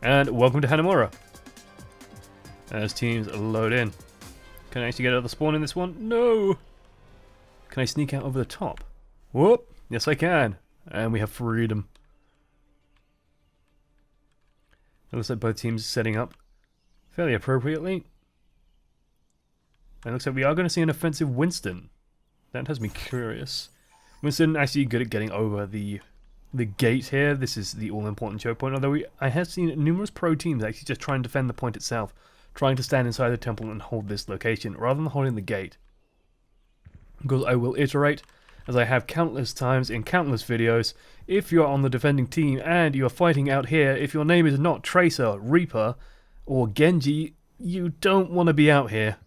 And welcome to Hanamura. As teams load in. Can I actually get out of the spawn in this one? No! Can I sneak out over the top? Whoop! Yes I can. And we have freedom. It looks like both teams are setting up fairly appropriately. And it looks like we are going to see an offensive Winston. That has me curious. Winston actually good at getting over the gate here. This is the all-important choke point, although I have seen numerous pro teams actually just try and defend the point itself, trying to stand inside the temple and hold this location, rather than holding the gate. Because I will iterate, as I have countless times in countless videos, if you're on the defending team and you're fighting out here, if your name is not Tracer, Reaper, or Genji, you don't want to be out here.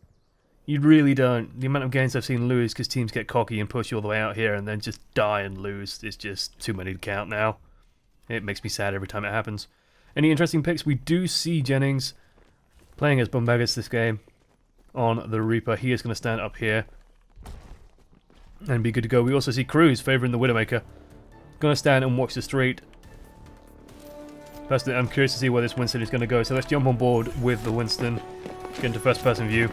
You really don't. The amount of games I've seen lose because teams get cocky and push you all the way out here and then just die and lose is just too many to count now. It makes me sad every time it happens. Any interesting picks? We do see Jennings playing as Bombagus this game on the Reaper. He is going to stand up here and be good to go. We also see Cruz favouring the Widowmaker. Going to stand and watch the street. Personally, I'm curious to see where this Winston is going to go, so let's jump on board with the Winston. Get into first person view.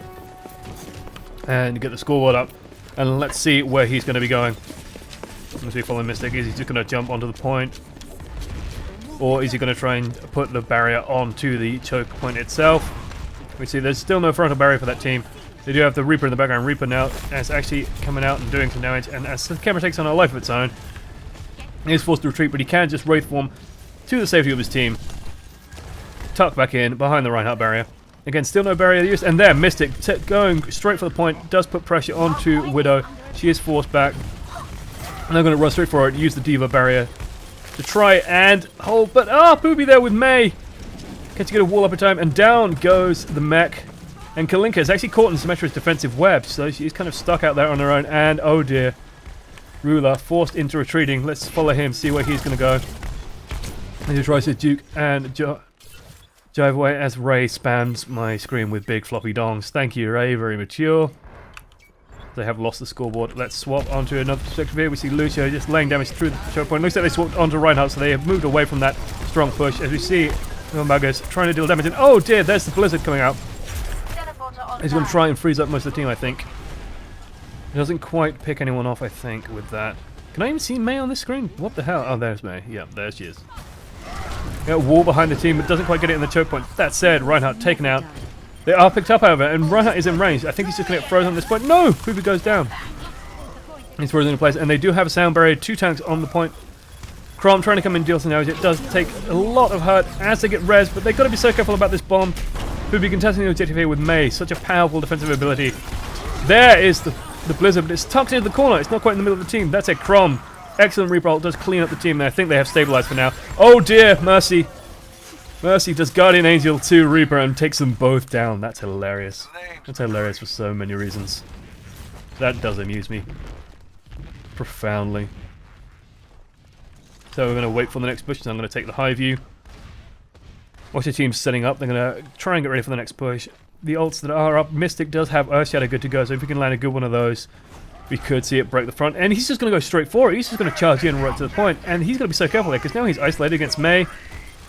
And get the scoreboard up, and let's see where he's going to be going. Let's see, following Mystic. Is he just going to jump onto the point, or is he going to try and put the barrier onto the choke point itself? We see there's still no frontal barrier for that team. They do have the Reaper in the background. Reaper now is actually coming out and doing some damage, and as the camera takes on a life of its own, he is forced to retreat, but he can just Wraith form to the safety of his team. Tuck back in behind the Reinhardt barrier. Again, still no barrier used, and there, Mystic going straight for the point, does put pressure onto Widow. She is forced back. And they're going to run straight for it, use the Diva barrier to try and hold, but Poopy there with Mei. Gets to get a wall up in time, and down goes the mech. And K1ck is actually caught in Symmetra's defensive web, so she's kind of stuck out there on her own, and oh dear. Ruler forced into retreating. Let's follow him, see where he's going to go. He tries to Duke and drive away as Ray spams my screen with big floppy dongs. Thank you, Ray. Very mature. They have lost the scoreboard. Let's swap onto another perspective here. We see Lucio just laying damage through the choke point. Looks like they swapped onto Reinhardt, so they have moved away from that strong push. As we see Magus trying to deal damage. And oh dear, there's the blizzard coming out. He's going to try and freeze up most of the team, I think. He doesn't quite pick anyone off, I think, with that. Can I even see Mei on this screen? What the hell? Oh, there's Mei. Yeah, there she is. Got a wall behind the team, but doesn't quite get it in the choke point. That said, Reinhardt taken out. They are picked up, however, and Reinhardt is in range. I think he's just going to get frozen on this point. No! Poopy goes down. He's frozen in place, and they do have a sound barrier. 2 tanks on the point. Crom trying to come in and deal some damage. It does take a lot of hurt as they get res, but they've got to be so careful about this bomb. Poopy contesting the objective here with Mei. Such a powerful defensive ability. There is the blizzard, but it's tucked into the corner. It's not quite in the middle of the team. That's a Crom. Excellent Reaper ult does clean up the team, and I think they have stabilized for now. Oh dear, Mercy. Mercy does Guardian Angel to Reaper and takes them both down. That's hilarious. That's hilarious for so many reasons. That does amuse me profoundly. So we're going to wait for the next push, and I'm going to take the high view. Watch the team setting up. They're going to try and get ready for the next push. The ults that are up, Mystic does have Earthshadow good to go, so if we can land a good one of those, we could see it break the front, and he's just going to go straight for it. He's just going to charge in right to the point, and he's going to be so careful there, because now he's isolated against Mei.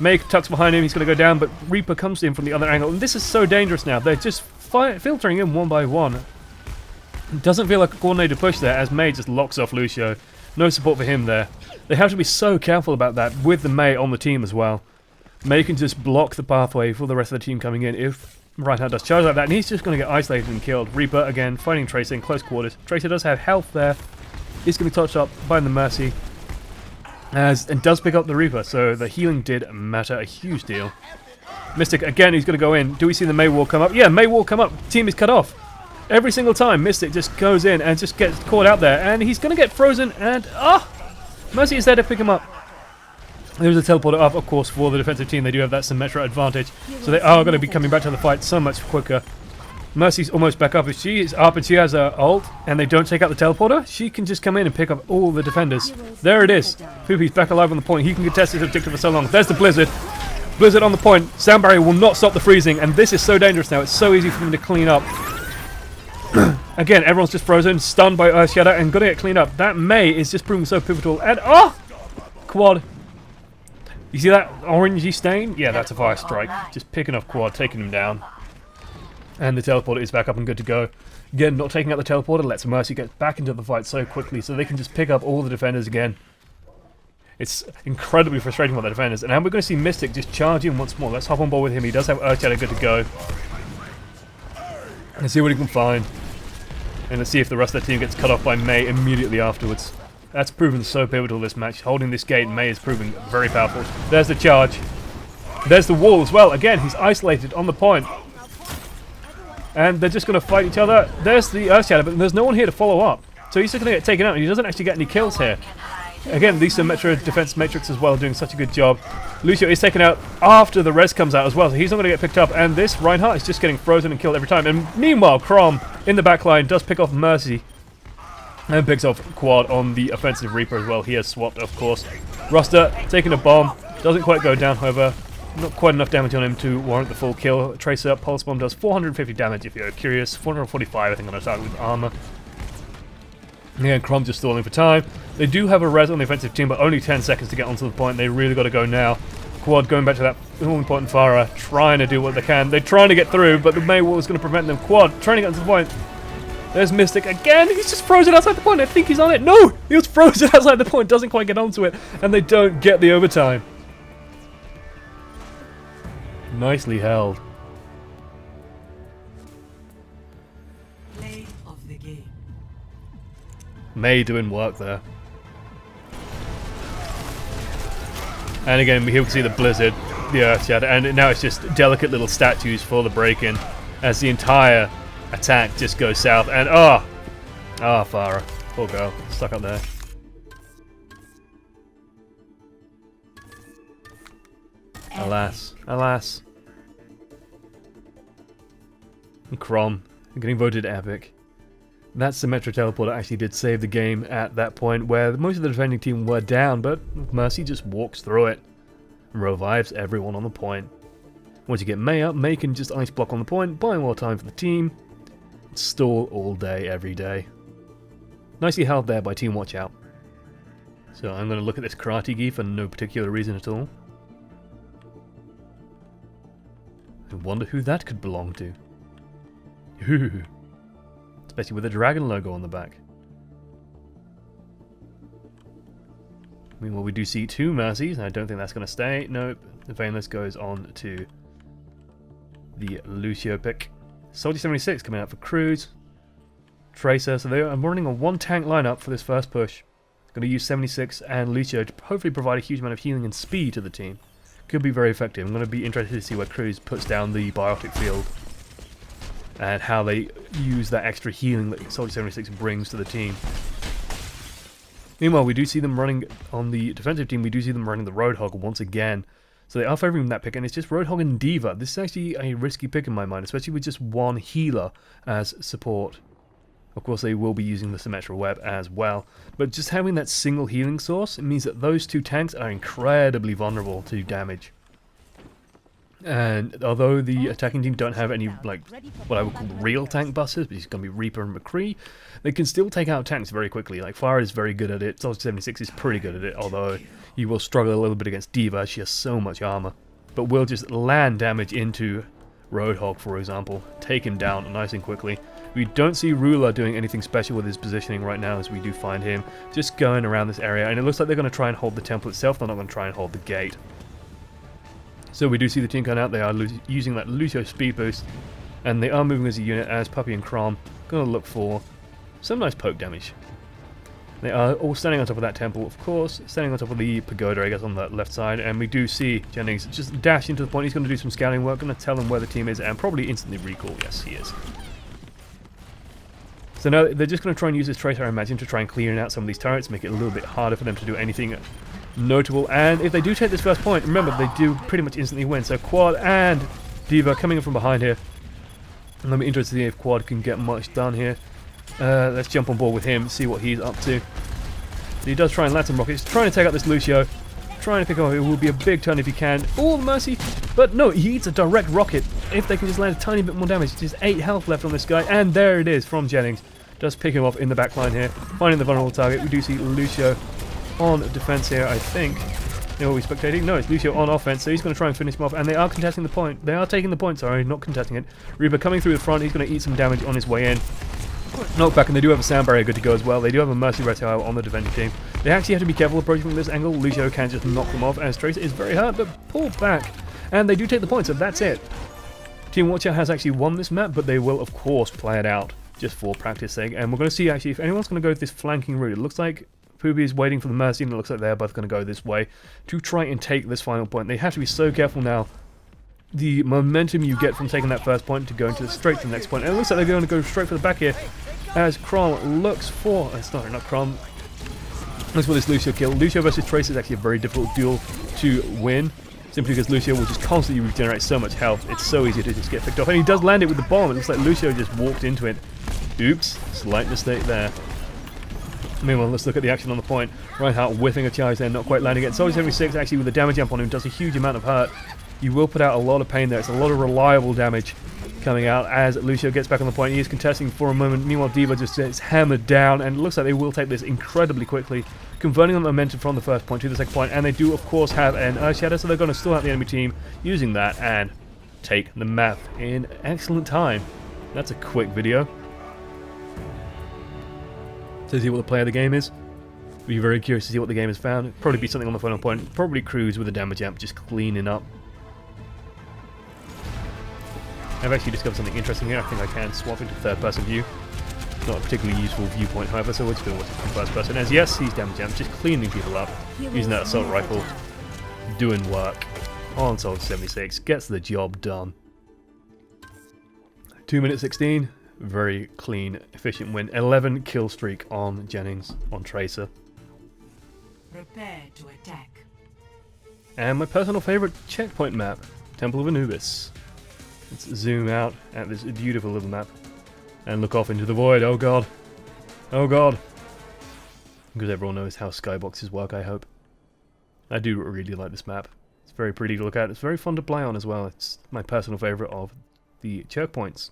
Mei tucks behind him, he's going to go down, but Reaper comes in from the other angle, and this is so dangerous now. They're just filtering in one by one. It doesn't feel like a coordinated push there, as Mei just locks off Lucio. No support for him there. They have to be so careful about that, with the Mei on the team as well. Mei can just block the pathway for the rest of the team coming in if Reinhardt does charge like that, and he's just going to get isolated and killed. Reaper, again, fighting Tracer in close quarters. Tracer does have health there. He's going to be touched up by the Mercy. And does pick up the Reaper, so the healing did matter a huge deal. Mystic, again, he's going to go in. Do we see the Mei wall come up? Yeah, Mei wall come up. Team is cut off. Every single time, Mystic just goes in and just gets caught out there, and he's going to get frozen, and Mercy is there to pick him up. There's a teleporter up, of course, for the defensive team. They do have that Symmetra advantage, so they are going to be coming back to the fight so much quicker. Mercy's almost back up. If she is up and she has her ult, and they don't take out the teleporter, she can just come in and pick up all the defenders. There it is. Poopy's back alive on the point. He can contest his objective for so long. There's the blizzard. Blizzard on the point. Sound barrier will not stop the freezing, and this is so dangerous now. It's so easy for them to clean up. Again, everyone's just frozen, stunned by Earthshadow, and got to get cleaned up. That Mei is just proving so pivotal. And quad. You see that orangey stain? Yeah, that's a fire strike. Just picking off Quad, taking him down. And the teleporter is back up and good to go. Again, not taking out the teleporter lets Mercy get back into the fight so quickly so they can just pick up all the defenders again. It's incredibly frustrating for the defenders. And now we're going to see Mystic just charge in once more. Let's hop on board with him. He does have Earthshatter good to go. Let's see what he can find. And let's see if the rest of the team gets cut off by Mei immediately afterwards. That's proven so pivotal this match. Holding this gate, Mei is proving very powerful. There's the charge. There's the wall as well. Again, he's isolated on the point. And they're just going to fight each other. There's the Earthshatter, but there's no one here to follow up. So he's just going to get taken out, and he doesn't actually get any kills here. Again, Lisa Metro Defense Matrix as well doing such a good job. Lucio is taken out after the res comes out as well, so he's not going to get picked up. And this Reinhardt is just getting frozen and killed every time. And meanwhile, Crom in the back line does pick off Mercy. And picks off Quad on the offensive Reaper as well. He has swapped, of course. Ruster taking a bomb. Doesn't quite go down, however. Not quite enough damage on him to warrant the full kill. Tracer, Pulse Bomb does 450 damage if you're curious. 445, I think, on a target with armor. Again, Crom just stalling for time. They do have a res on the offensive team, but only 10 seconds to get onto the point. They really got to go now. Quad going back to that all-important Farah, trying to do what they can. They're trying to get through, but the Mei wall is going to prevent them. Quad trying to get onto the point. There's Mystic again. He's just frozen outside the point. I think he's on it. No! He was frozen outside the point. Doesn't quite get onto it. And they don't get the overtime. Nicely held. Play of the game. Mei doing work there. And again, here we can see the Blizzard, the Earthshatter, and now it's just delicate little statues for the break-in as the entire attack just goes south. And Farah, poor girl, stuck up there. Alas, alas. And Crom getting voted epic. That Symmetra teleporter actually did save the game at that point where most of the defending team were down, but Mercy just walks through it and revives everyone on the point. Once you get Mei up, Mei can just ice block on the point, buying more time for the team. Stall all day, every day. Nicely held there by Team WatchOut. So I'm going to look at this Karate Gi for no particular reason at all. I wonder who that could belong to. Ooh. Especially with the dragon logo on the back. Meanwhile, we do see two Mercies. I don't think that's going to stay. Nope. The Veinless goes on to the Lucio pick. Soldier 76 coming out for Cruz. Tracer. So they are running a one-tank lineup for this first push. Going to use 76 and Lucio to hopefully provide a huge amount of healing and speed to the team. Could be very effective. I'm going to be interested to see where Cruz puts down the biotic field. And how they use that extra healing that Soldier 76 brings to the team. Meanwhile, we do see them running on the defensive team. We do see them running the Roadhog once again. So they are favoring that pick, and it's just Roadhog and D.Va. This is actually a risky pick in my mind, especially with just one healer as support. Of course, they will be using the Symmetra Web as well. But just having that single healing source, it means that those two tanks are incredibly vulnerable to damage. And although the attacking team don't have any, like, what I would call real tank busters, but it's going to be Reaper and McCree, they can still take out tanks very quickly. Like, Farah is very good at it, Soldier 76 is pretty good at it, although you will struggle a little bit against D.Va, she has so much armor. But will just land damage into Roadhog, for example, take him down nice and quickly. We don't see Ruler doing anything special with his positioning right now, as we do find him just going around this area, and it looks like they're going to try and hold the temple itself, they're not going to try and hold the gate. So we do see the team coming out, they are using that Lucio speed boost, and they are moving as a unit as Puppy and Crom going to look for some nice poke damage. They are all standing on top of that temple, of course, standing on top of the pagoda, I guess, on the left side, and we do see Jennings just dash into the point. He's going to do some scouting work, going to tell them where the team is, and probably instantly recall. Yes, he is. So now they're just going to try and use this Tracer, I imagine, to try and clear out some of these turrets, make it a little bit harder for them to do anything notable. And if they do take this first point, remember, they do pretty much instantly win. So Quad and D.Va coming in from behind here. And I'm interested to see if Quad can get much done here. Let's jump on board with him, see what he's up to. He does try and land some rockets, trying to take out this Lucio. Trying to pick up, it will be a big turn if he can. Oh, Mercy! But no, he eats a direct rocket. If they can just land a tiny bit more damage, just 8 health left on this guy. And there it is from Jennings. Does pick him off in the back line here. Finding the vulnerable target. We do see Lucio on defense here, I think. They will be spectating. No, it's Lucio on offense, so he's going to try and finish him off. And they are contesting the point. They are taking the point, sorry, not contesting it. Reaper coming through the front. He's going to eat some damage on his way in. Knockback, and they do have a sound barrier good to go as well. They do have a Mercy Reptile on the defending team. They actually have to be careful approaching from this angle. Lucio can just knock them off as Tracer is very hurt, but pulled back. And they do take the point, so that's it. Team WatchOut has actually won this map, but they will, of course, play it out just for practice sake. And we're going to see, actually, if anyone's going to go this flanking route. It looks like Poopy is waiting for the Mercy, and it looks like they're both going to go this way to try and take this final point. They have to be so careful now. The momentum you get from taking that first point to going straight to the next point. And it looks like they're going to go straight for the back here as Krom looks for... Sorry, not Krom. Looks for this Lucio kill. Lucio versus Tracer is actually a very difficult duel to win, simply because Lucio will just constantly regenerate so much health. It's so easy to just get picked off. And he does land it with the bomb. It looks like Lucio just walked into it. Oops, slight mistake there. Meanwhile, let's look at the action on the point. Reinhardt whiffing a charge there, not quite landing it. Soldier 76 actually with the damage jump on him does a huge amount of hurt. You will put out a lot of pain there. It's a lot of reliable damage coming out as Lucio gets back on the point. He is contesting for a moment. Meanwhile, D.Va just gets hammered down, and it looks like they will take this incredibly quickly, converting the momentum from the first point to the second point. And they do, of course, have an Earth Shatter, so they're going to stall out the enemy team using that and take the map in excellent time. That's a quick video. To see what the play of the game is. Be very curious to see what the game has found. Probably be something on the final point. Probably Cruise with a damage amp, just cleaning up. I've actually discovered something interesting here. I think I can swap into third-person view. Not a particularly useful viewpoint, however, so we're just going to watch it from first person. As yes, he's damage amp, just cleaning people up, using that assault rifle, doing work on Soldier 76. Gets the job done. 2 minutes 16. Very clean, efficient win. 11 kill streak on Jennings, on Tracer. Prepare to attack. And my personal favorite checkpoint map, Temple of Anubis. Let's zoom out at this beautiful little map and look off into the void. Oh god. Oh god. Because everyone knows how skyboxes work, I hope. I do really like this map. It's very pretty to look at. It's very fun to play on as well. It's my personal favorite of the checkpoints.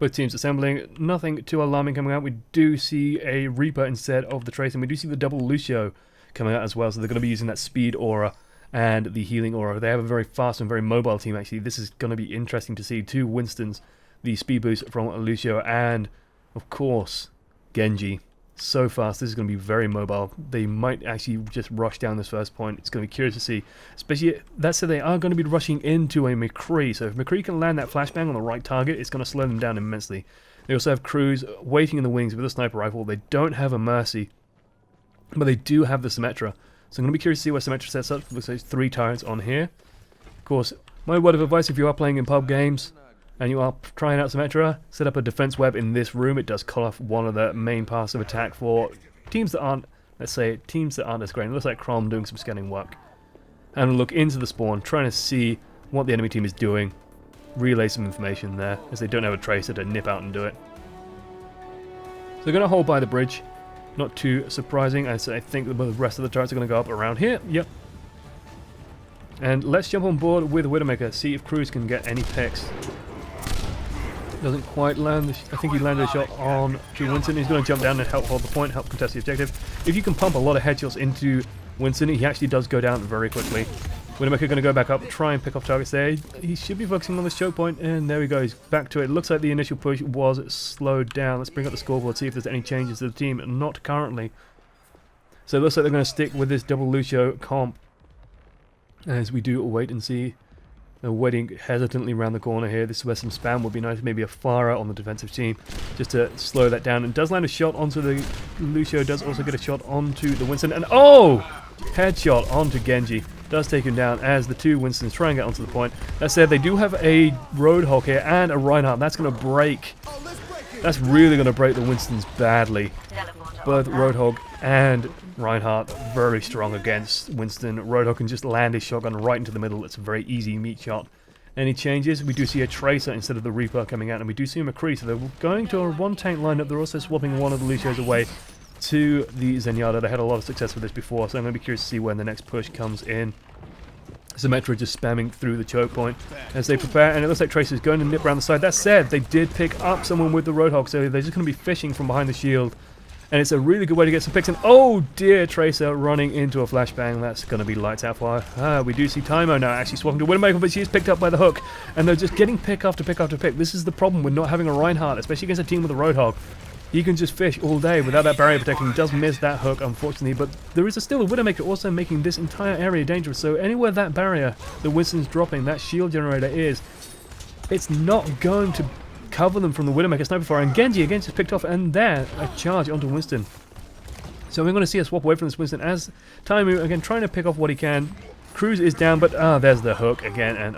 Both teams assembling. Nothing too alarming coming out. We do see a Reaper instead of the Tracer. And we do see the double Lucio coming out as well. So they're going to be using that speed aura and the healing aura. They have a very fast and very mobile team, actually. This is going to be interesting to see. 2 Winstons, the speed boost from Lucio, and, of course, Genji. So fast. This is going to be very mobile. They might actually just rush down this first point. It's going to be curious to see. Especially, that said, they are going to be rushing into a McCree. So if McCree can land that flashbang on the right target, it's going to slow them down immensely. They also have Cruz waiting in the wings with a sniper rifle. They don't have a Mercy, but they do have the Symmetra. So I'm going to be curious to see where Symmetra sets up. Looks like 3 turrets on here. Of course, my word of advice, if you are playing in pub games and you are trying out Symmetra, set up a defense web in this room. It does cut off one of the main paths of attack for teams that aren't, let's say, teams that aren't as great. It looks like Krom doing some scanning work. And look into the spawn, trying to see what the enemy team is doing. Relay some information there, as they don't have a Tracer to nip out and do it. So they're going to hold by the bridge. Not too surprising, as I think the rest of the turrets are going to go up around here. Yep. And let's jump on board with Widowmaker, see if Cruz can get any picks. Doesn't quite land. I think he landed a shot on to Winston. He's going to jump down and help hold the point, help contest the objective. If you can pump a lot of headshots into Winston, he actually does go down very quickly. Widowmaker going to go back up, try and pick off targets there. He should be focusing on this choke point, and there we go. He's back to it. Looks like the initial push was slowed down. Let's bring up the scoreboard, see if there's any changes to the team. Not currently. So it looks like they're going to stick with this double Lucio comp, as we do wait and see. They're waiting hesitantly around the corner here. This is where some spam would be nice. Maybe a Pharah on the defensive team, just to slow that down. And does land a shot onto the Lucio. Does also get a shot onto the Winston. And oh! Headshot onto Genji. Does take him down as the 2 Winstons try and get onto the point. That said, they do have a Roadhog here and a Reinhardt. That's going to break. That's really going to break the Winstons badly. Both Roadhog and Reinhardt very strong against Winston. Roadhog can just land his shotgun right into the middle. It's a very easy meat shot. Any changes? We do see a Tracer instead of the Reaper coming out, and we do see a McCree. So they're going to a 1-tank lineup. They're also swapping one of the Lucios away to the Zenyatta. They had a lot of success with this before, so I'm going to be curious to see when the next push comes in. Symmetra just spamming through the choke point as they prepare, and it looks like Tracer's going to nip around the side. That said, they did pick up someone with the Roadhog, so they're just going to be fishing from behind the shield And it's a really good way to get some picks. And oh dear, Tracer running into a flashbang. That's going to be lights out for her. We do see Tymo now actually swapping to Widowmaker, but she is picked up by the hook. And they're just getting pick after pick after pick. This is the problem with not having a Reinhardt, especially against a team with a Roadhog. He can just fish all day without that barrier protection. He does miss that hook, unfortunately, but there is still a Widowmaker also making this entire area dangerous. So anywhere that barrier that Winston's dropping, that shield generator is, it's not going to cover them from the Widowmaker sniper fire. And Genji again just picked off, and there, a charge onto Winston. So we're going to see a swap away from this Winston as Taimu again trying to pick off what he can. Cruz is down, but there's the hook again, and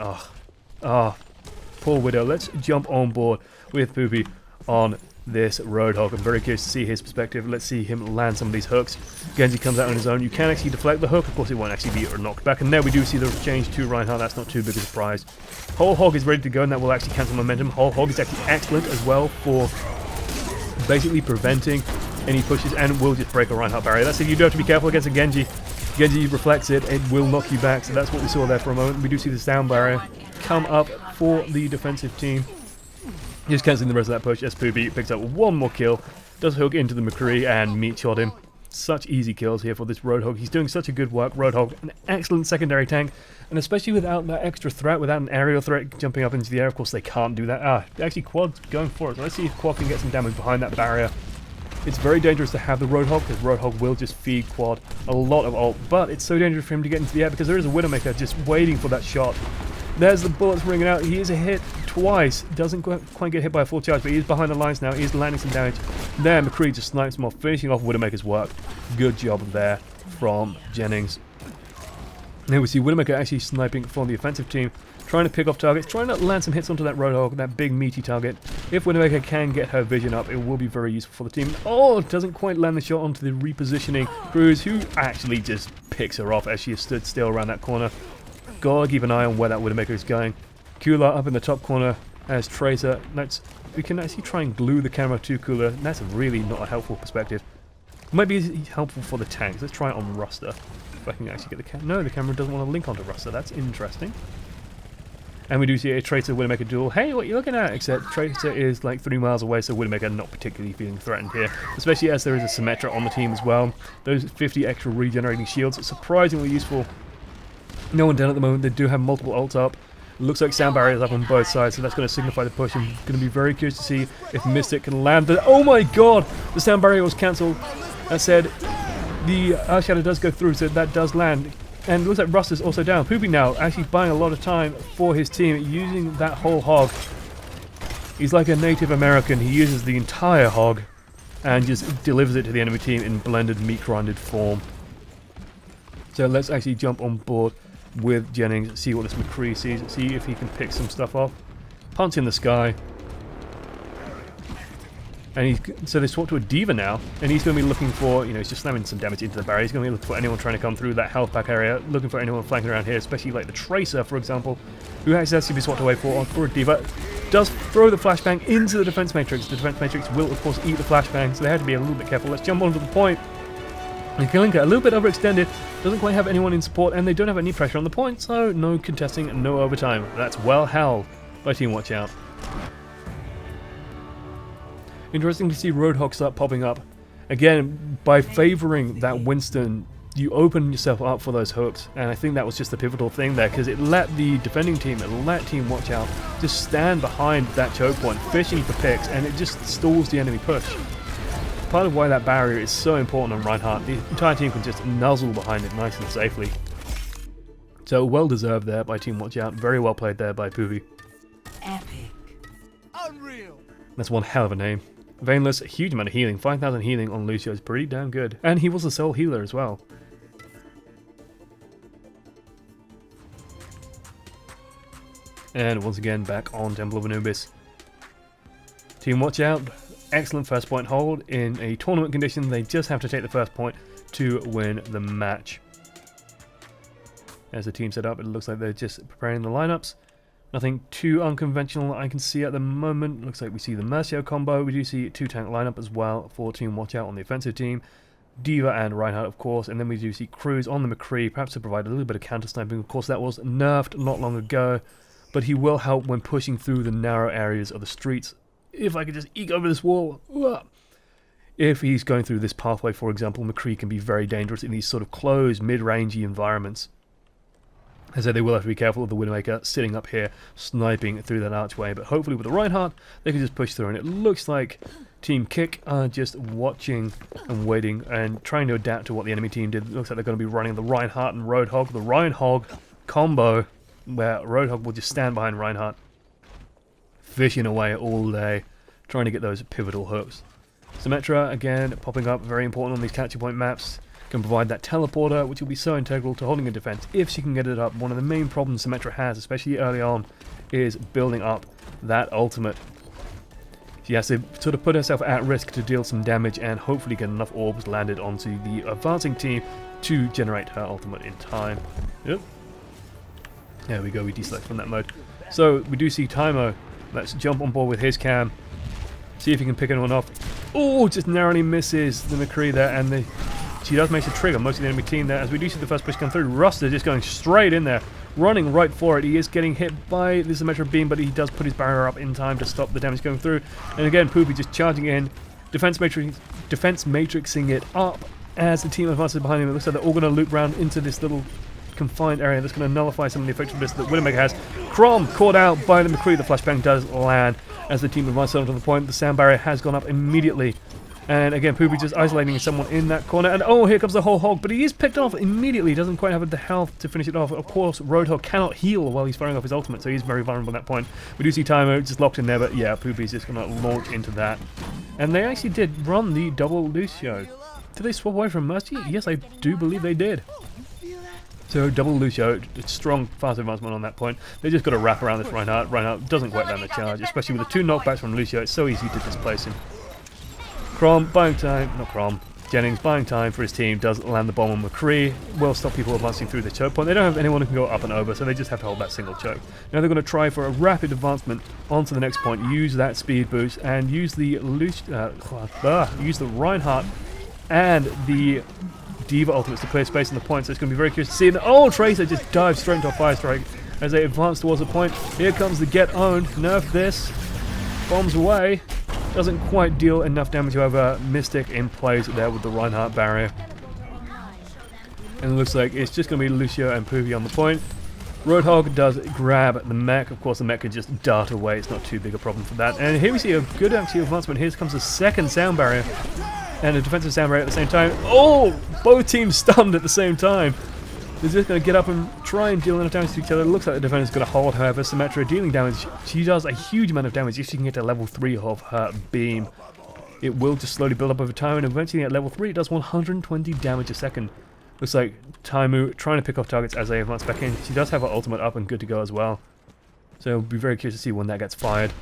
poor Widow. Let's jump on board with Poopy on this Roadhog. I'm very curious to see his perspective. Let's see him land some of these hooks. Genji comes out on his own. You can actually deflect the hook. Of course, it won't actually be knocked back. And there we do see the change to Reinhardt. That's not too big a surprise. Whole Hog is ready to go, and that will actually cancel momentum. Whole Hog is actually excellent as well for basically preventing any pushes, and will just break a Reinhardt barrier. That's it. You do have to be careful against a Genji. Genji reflects it. It will knock you back. So that's what we saw there for a moment. We do see the sound barrier come up for the defensive team. Just cancelling the rest of that push as Poopy picks up one more kill, does hook into the McCree and meat shot him. Such easy kills here for this Roadhog. He's doing such a good work. Roadhog, an excellent secondary tank, and especially without that extra threat, without an aerial threat jumping up into the air. Of course, they can't do that. Actually, Quad's going for it. So let's see if Quad can get some damage behind that barrier. It's very dangerous to have the Roadhog, because Roadhog will just feed Quad a lot of ult, but it's so dangerous for him to get into the air because there is a Widowmaker just waiting for that shot. There's the bullets ringing out. He is a hit twice. Doesn't quite get hit by a full charge, but he is behind the lines now. He is landing some damage. There, McCree just snipes him off, finishing off Widowmaker's work. Good job there from Jennings. Now we see Widowmaker actually sniping from the offensive team, trying to pick off targets, trying to land some hits onto that Roadhog, that big meaty target. If Widowmaker can get her vision up, it will be very useful for the team. Oh, it doesn't quite land the shot onto the repositioning Cruz, who actually just picks her off as she has stood still around that corner. Gotta keep an eye on where that Widowmaker is going. Kula up in the top corner as Tracer. We can actually try and glue the camera to Kula. That's really not a helpful perspective. Might be helpful for the tanks. Let's try it on Ruster. If I can actually get the camera. No, the camera doesn't want to link onto Ruster. That's interesting. And we do see a Tracer Widowmaker duel. Hey, what are you looking at? Except Tracer is like 3 miles away, so Widowmaker not particularly feeling threatened here. Especially as there is a Symmetra on the team as well. Those 50 extra regenerating shields are surprisingly useful. No one down at the moment. They do have multiple ults up. It looks like sound barriers up on both sides, so that's going to signify the push. I'm going to be very curious to see if Mystic can land the... Oh my god! The sound barrier was cancelled. That said, the Earth Shadow does go through, so that does land. And it looks like Rust is also down. Poopy now actually buying a lot of time for his team, using that whole hog. He's like a Native American. He uses the entire hog and just delivers it to the enemy team in blended meat grinded form. So let's actually jump on board with Jennings, see what this McCree sees, see if he can pick some stuff off. Punch in the sky. And so they swap to a Diva now, and he's going to be looking for, he's just slamming some damage into the barrier. He's going to be looking for anyone trying to come through that health pack area, looking for anyone flanking around here, especially like the Tracer, for example, who has to be swapped away for a Diva. Does throw the flashbang into the defense matrix. The defense matrix will, of course, eat the flashbang, so they have to be a little bit careful. Let's jump onto the point. And K1ck, a little bit overextended, doesn't quite have anyone in support, and they don't have any pressure on the point, so no contesting and no overtime. That's well held by Team WatchOut. Interesting to see Roadhog start popping up. Again, by favouring that Winston, you open yourself up for those hooks, and I think that was just the pivotal thing there, because it let the defending team, it let Team WatchOut just stand behind that choke point, fishing for picks, and it just stalls the enemy push. Part of why that barrier is so important on Reinhardt. The entire team can just nuzzle behind it nice and safely. So well deserved there by Team WatchOut. Very well played there by Poovy. Epic. Unreal. That's one hell of a name. Veinless, a huge amount of healing. 5,000 healing on Lucio is pretty damn good. And he was a sole healer as well. And once again back on Temple of Anubis. Team WatchOut. Excellent first point hold. In a tournament condition, they just have to take the first point to win the match. As the team set up, it looks like they're just preparing the lineups. Nothing too unconventional I can see at the moment. Looks like we see the Mercio combo. We do see a 2-tank lineup as well for Team WatchOut on the offensive team. Diva and Reinhardt, of course. And then we do see Cruz on the McCree, perhaps to provide a little bit of counter-sniping. Of course, that was nerfed not long ago, but he will help when pushing through the narrow areas of the streets. If I could just eke over this wall. if he's going through this pathway, for example, McCree can be very dangerous in these sort of closed, mid-rangey environments. As I said, they will have to be careful of the Widowmaker sitting up here, sniping through that archway, but hopefully with the Reinhardt, they can just push through, and it looks like Team K1ck are just watching and waiting and trying to adapt to what the enemy team did. It looks like they're going to be running the Reinhardt and Roadhog, the Reinhog combo, where Roadhog will just stand behind Reinhardt, fishing away all day, trying to get those pivotal hooks. Symmetra, again, popping up, very important on these capture point maps. Can provide that teleporter, which will be so integral to holding a defense if she can get it up. One of the main problems Symmetra has, especially early on, is building up that ultimate. She has to sort of put herself at risk to deal some damage and hopefully get enough orbs landed onto the advancing team to generate her ultimate in time. Yep. There we go, we deselect from that mode. So we do see Tymo. Let's jump on board with his cam. See if he can pick anyone off. Oh, just narrowly misses the McCree there, and she does manage to trigger most of the enemy team there, as we do see the first push come through. Ruster just going straight in there, running right for it. He is getting hit by the Symmetra beam, but he does put his barrier up in time to stop the damage going through. And again, Poopy just charging in, defense matrixing it up as the team advances behind him. It looks like they're all going to loop round into this little confined area that's going to nullify some of the effectiveness that Widowmaker has. Crom caught out by the McCree. The flashbang does land as the team advances onto the point. The sound barrier has gone up immediately. And again, Poopy just isolating someone in that corner. And oh, here comes the whole hog. But he is picked off immediately. He doesn't quite have the health to finish it off. Of course, Roadhog cannot heal while he's firing off his ultimate, so he's very vulnerable at that point. We do see Tymo just locked in there, but yeah, Poopy's just going to launch into that. And they actually did run the double Lucio. Did they swap away from Mercy? Yes, I do believe they did. So double Lucio, strong, fast advancement on that point. They just got to wrap around this Reinhardt. Reinhardt doesn't quite land the charge, especially with the 2 knockbacks from Lucio. It's so easy to displace him. Crom buying time, not Crom, Jennings buying time for his team, does land the bomb on McCree, will stop people advancing through the choke point. They don't have anyone who can go up and over, so they just have to hold that single choke. Now they're going to try for a rapid advancement onto the next point, use that speed boost, and use the Reinhardt and the Diva ultimates to clear space on the point, so it's going to be very curious to see. Oh, Tracer just dives straight into a fire strike as they advance towards the point. Here comes the get owned, nerf this, bombs away. Doesn't quite deal enough damage, however. Mystic in place there with the Reinhardt barrier. And it looks like it's just going to be Lucio and Poopy on the point. Roadhog does grab the mech. Of course, the mech can just dart away. It's not too big a problem for that. And here we see a good actually advancement. Here comes the second sound barrier. And a defensive sound barrier at the same time. Oh! Both teams stunned at the same time. They're just going to get up and try and deal enough damage to each other. It looks like the defender's going to hold, however. Symmetra dealing damage. She does a huge amount of damage if she can get to level 3 of her beam. It will just slowly build up over time, and eventually at level 3 it does 120 damage a second. Looks like Taimu trying to pick off targets as they advance back in. She does have her ultimate up and good to go as well. So I'll be very curious to see when that gets fired.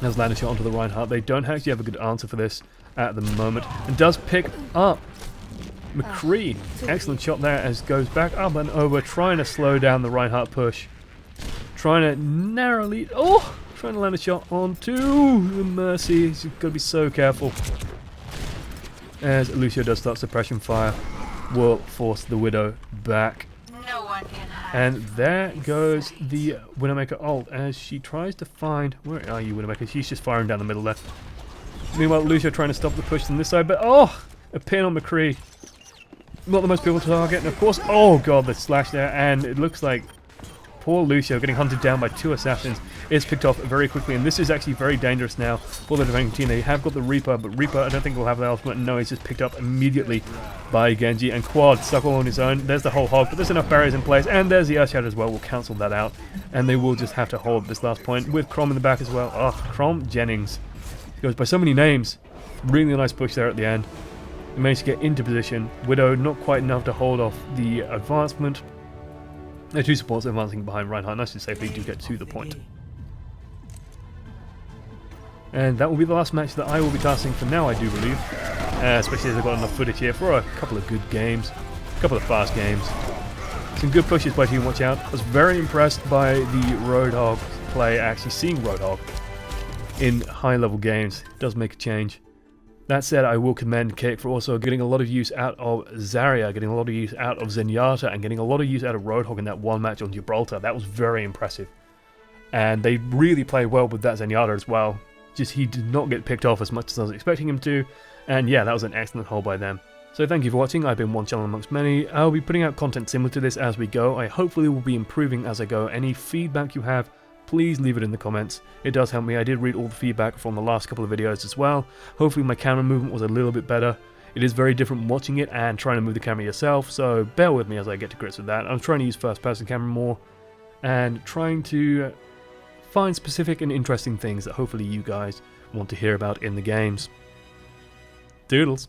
As land a shot onto the Reinhardt. They don't actually have a good answer for this at the moment. And does pick up McCree. Excellent shot there as goes back up and over, trying to slow down the Reinhardt push. Trying to narrowly... Oh! Trying to land a shot onto the Mercy. He's got to be so careful. As Lucio does start suppression fire. Will force the Widow back. No one can hide. And there goes the Widowmaker ult as she tries to find... Where are you, Widowmaker? She's just firing down the middle there. Meanwhile, Lucio trying to stop the push from this side, but oh! A pin on McCree. Not the most people to target, and of course, oh god, the slash there, and it looks like poor Lucio getting hunted down by 2 assassins is picked off very quickly, and this is actually very dangerous now for the defending team. They have got the Reaper, but Reaper I don't think will have the ultimate. No, he's just picked up immediately by Genji, and Quad stuck all on his own. There's the whole hog, but there's enough barriers in place, and there's the Earthshatter as well. We'll cancel that out, and they will just have to hold this last point with Crom in the back as well. Oh, Crom Jennings. He goes by so many names. Really nice push there at the end. They managed to get into position. Widow not quite enough to hold off the advancement. The 2 supports advancing behind Reinhardt. Nice to safely do get to the point. And that will be the last match that I will be tasking for now, I do believe. Especially as I've got enough footage here for a couple of good games. A couple of fast games. Some good pushes by Team WatchOut. I was very impressed by the Roadhog play. Actually seeing Roadhog in high level games does make a change. That said, I will commend K1ck for also getting a lot of use out of Zarya, getting a lot of use out of Zenyatta, and getting a lot of use out of Roadhog in that one match on Gibraltar. That was very impressive. And they really played well with that Zenyatta as well. Just he did not get picked off as much as I was expecting him to, And yeah, that was an excellent haul by them. So thank you for watching. I've been one channel amongst many. I'll be putting out content similar to this as we go. I hopefully will be improving as I go. Any feedback you have, please leave it in the comments. It does help me. I did read all the feedback from the last couple of videos as well. Hopefully my camera movement was a little bit better. It is very different watching it and trying to move the camera yourself, so bear with me as I get to grips with that. I'm trying to use first person camera more and trying to find specific and interesting things that hopefully you guys want to hear about in the games. Doodles.